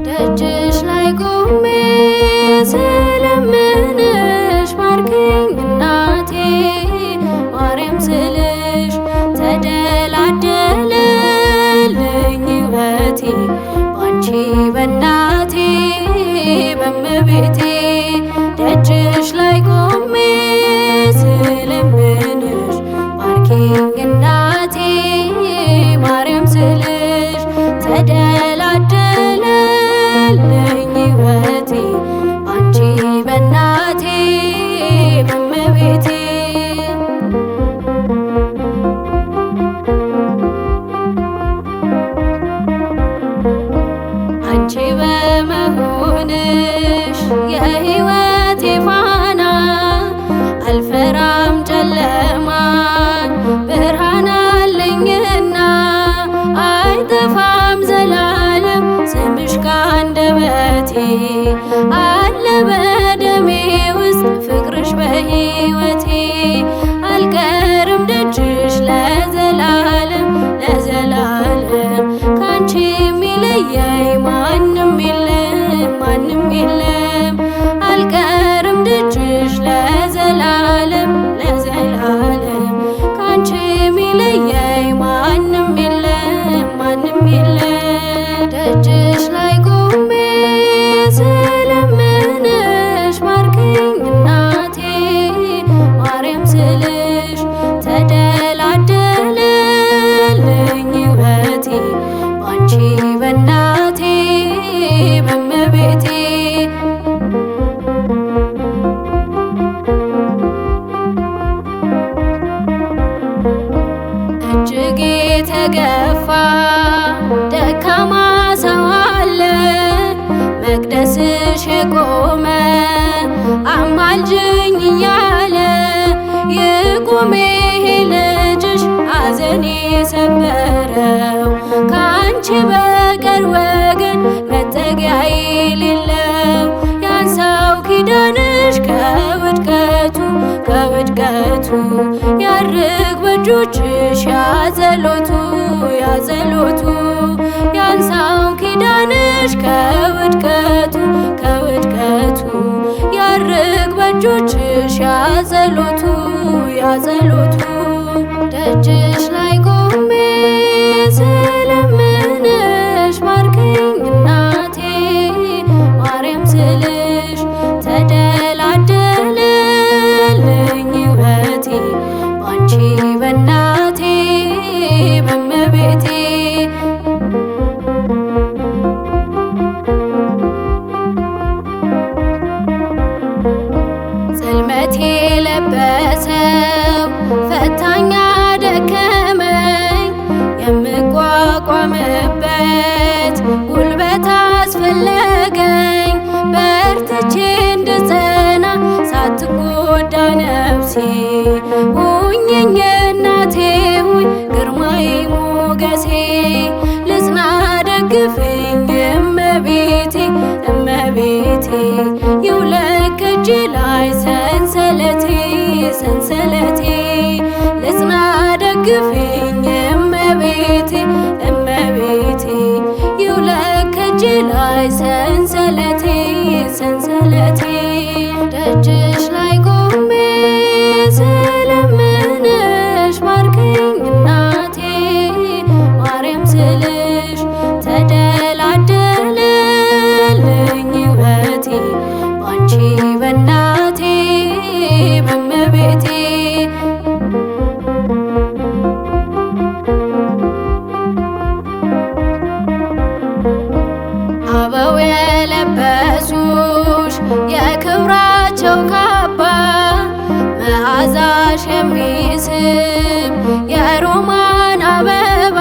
ደጅሽ ላይ ቆሜ ስለምንሽ ባርኪኝ እናቴ ማርያም ስልሽ ተደላደለልኝ ሕይወቴ ባንቺ በእናቴ በእመቤቴ ደጅሽ ላይ ቆሜ ስለምንሽ ባርኪኝ እናቴ ማርያም ስልሽ ተደላደለልኝ ሕይወቴ ባንቺ በእናቴ በእመቤቴ አንቺ በመሆንሽ የሕይወቴ ፋና አልፈራም ጨለማን ብርሃን አለኝና አይጠፋም ዘላለም ስምሽ ካንደበቴ አለ በደሜ ውስጥ ፍቅርሽ በሕይወቴ አልቀርም ደጅሽ ለዘላለም ለዘላለም ካንቺ የሚለየኝ ማንም የለም ማንም የለም አልቀርም ደጅሽ ለዘላለም ለዘላለም ካንቺ የሚለየኝ ማንም የለም ማንም የለም ደጅሽ ላይ ቆሜ ስለምንሽ ባርኪኝ እናቴ ማርያም ስልሽ ተደላደለልኝ ሕይወቴ ባንቺ በእናቴ በእመቤቴ እጅግ የተገፋ ደካማ ሰው አለ መቅደስሽ የቆመ አማልጅኝ እያለ ይቁም ይሄ ልጅሽ ሐዘኔ ሰበረው ከአንቺ በቀር ወገን መጠጊያ የሌለው ያንሳው ኪዳንሽ ከውድቀቱ ከውድቀቱ ያርግ በእጆችሽ ያጸሎቱ ያጸሎቱ ያንሳው ኪዳንሽ ከውድቀቱ ከውድቀቱ ያርግ በእጆችሽ ያጸሎቱ ያጸሎቱ ደጅሽ ላይ ቆሜ ስለምንሽ ባርኪኝ እናቴ ማርያም ስልሽ ተደላደለልኝ ሕይወቴ ባንቺ በእናቴ በእመቤቴ ጽልመት የለበሰው ፈታኝ ደከመኝ የምቋቋምበት ጉልበት አስፈለገኝ በርትቼ እንድጸና ሳትጎዳ ነፍሴ ሁኚኝ እናቴ ሁኝ ግርማዬ ሞገሴ ልጽና ደግፍኝ እመቤቴ እመቤቴ ይውለቅ ከእጄ ላይ ሰንሰለቴ ሰንሰለቴ ልጽና ደግፍኝ እመቤቴ እመቤቴ ይውለቅ ከእጄ ላይ ሰንሰለቴ ሰንሰለቴ ደጅሽ ላይ ቆሜ ስለምንሽ ባርኪኝ እናቴ ማርያም ስልሽ ተደላደለልኝ ሕይወቴ ባንቺ በእናቴ በእመቤቴ አበው የለበሱሽ የክብራቸው ካባ መዓዛሽ የሚስብ የሮማን አበባ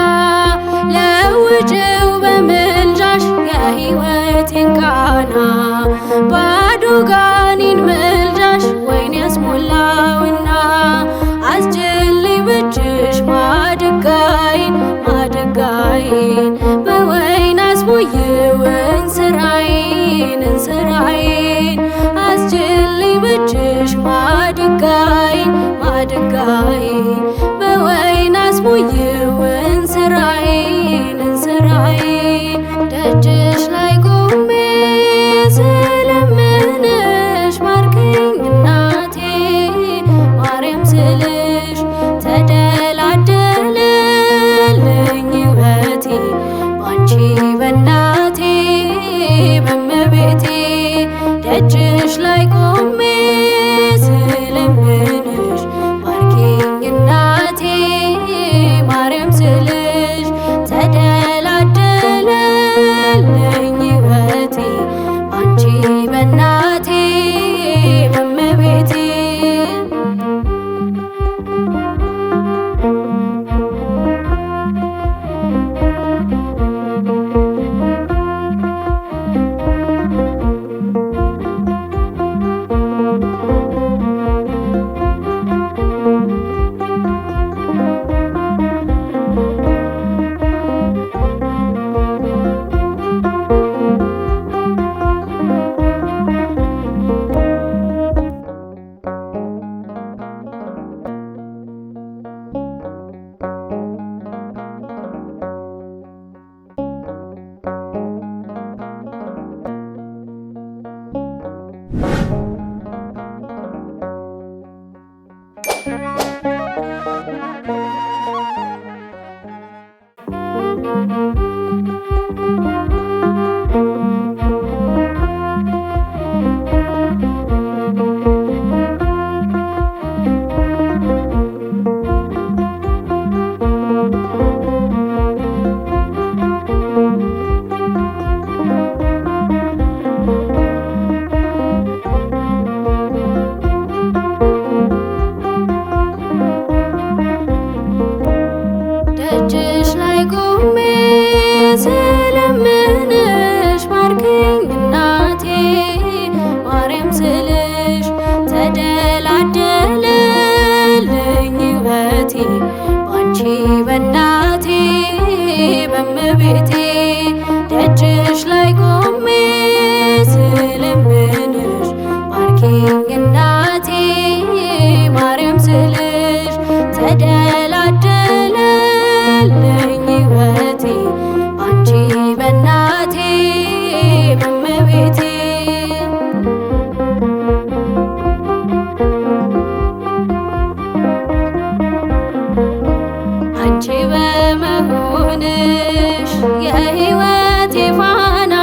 ለውጭው በምልጃሽ የሕይወቴን ቃና ባዶ ጋኔን ምልጃሽ ወይን ያስሞላውና አስችልኝ በእጅሽ ማድጋዬን ማድጋዬን በወይን አስቦይው እንስራዬን እንስራዬን አስችልኝ በእጅሽ ማድጋዬን ማድጋዬን በወይን አስቦይው እንስራዬን እንስራዬን ደጅሽ ላይ ቆሜ ስለምንሽ ባርኪኝ እናቴ ማርያም ስልሽ ተደላደለልኝ ሕይወቴ ባንቺ በእናቴ በእመቤቴ ደጅሽ ላይ ቆሜ ስለምንሽ ባርኪኝ እናቴ ማርያም ስልሽ ተደላደለልኝ ሕይወቴ ባንቺ በእናቴ በእመቤቴ ደጅሽ ላይ ቆሜ ስለምንሽ ባርኪኝ እናቴ ማርያም ስልሽ ተደላደለልኝ ሕይወቴ ባንቺ በእናቴ በእመቤቴ ደጅሽ ላይ ቆሜ ስለምንሽ ባርኪኝ እናቴ ማርያም ስልሽ ተደላደለልኝ ሕይወቴ ባንቺ በእናቴ በእመቤቴ አንቺ በመሆንሽ የሕይወቴ ፋና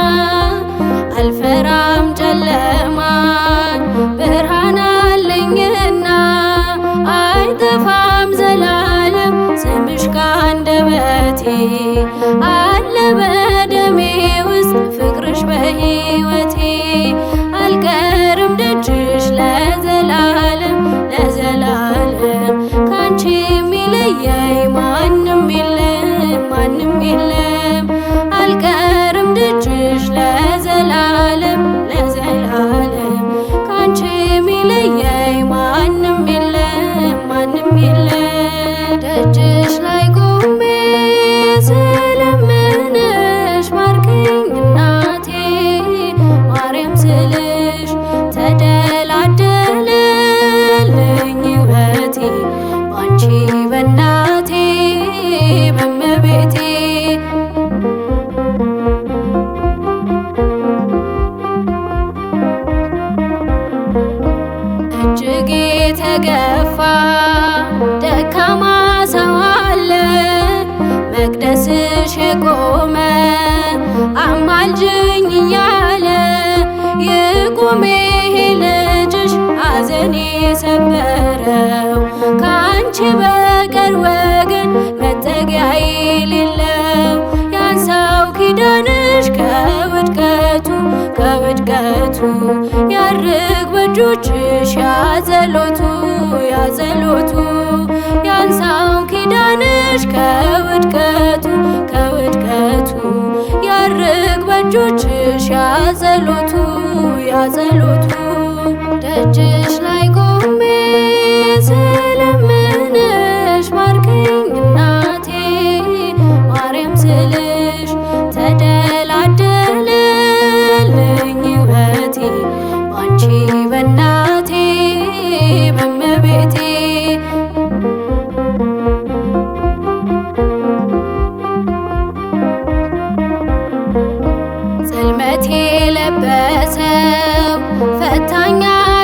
አልፈራም ጨለማን ብርሃን አለኝና አይጠፋም ዘላለም ስምሽ ከአንደበቴ አለ በደሜ ውስጥ ፍቅርሽ በሕይወቴ አልቀርም ደጅሽ ለዘላለም ለዘላለም ካንቺ የሚለየኝ ማንም የለም ማንም የለም አልቀርም ደጅሽ ለዘላለም ለዘላለም ካንቺ የሚለየኝ ማንም የለም ማንም የለም ደጅሽ ላይ ቆሜ ስለምንሽ ባርኪኝ እናቴ ማርያም ስልሽ ተደላደለልኝ ሕይወቴ ባንቺ በእናቴ በእመቤቴ እጅግ የተገፋ ደካማ ሰው አለ መቅደስሽ የቆመ አማልጅኝ እያለ ይቁም ይሄ ልጅሽ ሐዘኔ ሰበረው ከአንቺ በቀር ወገን መጠጊያ የሌለው ያንሳው ኪዳንሽ ከውድቀቱ ከውድቀቱ ያርግ በእጆችሽ ያጸሎቱ ያጸሎቱ ያንሳው ኪዳንሽ ከውድቀቱ ከውድቀቱ ያርግ በእጆችሽ በእጆችሽ ያጸሎቱ ያጸሎቱ ደጅሽ ላይ ቆሜ ስለምንሽ ባርከኝ እናቴ ማርያም ስልሽ ተደላደለልኝ ሕይወቴ ባንቺ በእናቴ በእመቤቴ ጽልመቴ ለበሰው ፈታኝ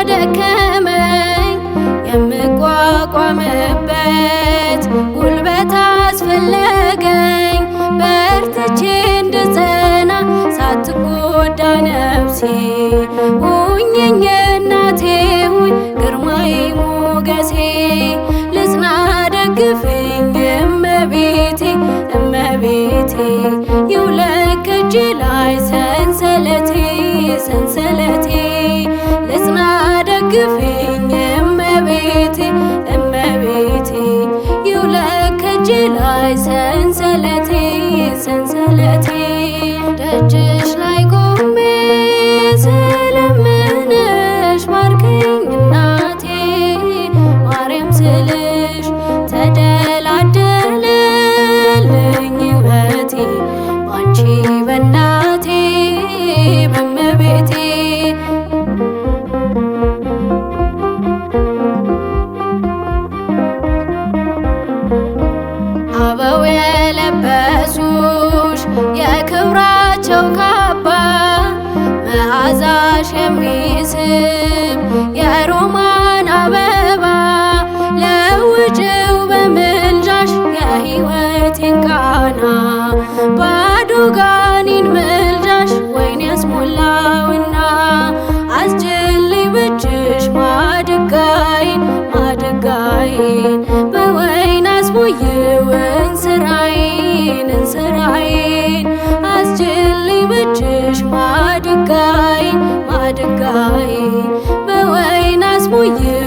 ደከመኝ የምቋቋምበት ጉልበት አስፈለገኝ በርትቼ እንድጸና ሳትጎዳ ነፍሴ ሁኚኝ እናቴ ሁኝ ግርማዬ ሞገሴ ልጽና ደግፊኝ እመቤቴ እመቤቴ ይውለቅ ከእጄ ላይ ሰንሰለቴ ሰንሰለቴ ልጽና ደግፊኝ እመቤቴ እመቤቴ ይውለቅ ከእጄ ላይ ሰንሰለቴ ሰንሰለቴ ደጅሽ ላይ ቆሜ ስለምንሽ ባርከኝ እናቴ ማርያም ስልሽ ተደላደለልኝ ሕይወቴ ባንቺ በእናቴ በእመቤቴ አበው የለበሱሽ የክብራቸው ካባ መዓዛሽ የሚስብ የሮማን አበባ ለውጭው በምልጃሽ የሕይወቴን ቃና ባዶ ጋኔን ምልጃሽ ወይን ያስሞላውና አስችልኝ በእጅሽ ማድጋዬን ማድጋዬን በወይን አስቦይው እንስራዬን እንስራዬን አስችልኝ በእጅሽ ማድጋዬን ማድጋዬን በወይን አስቦይው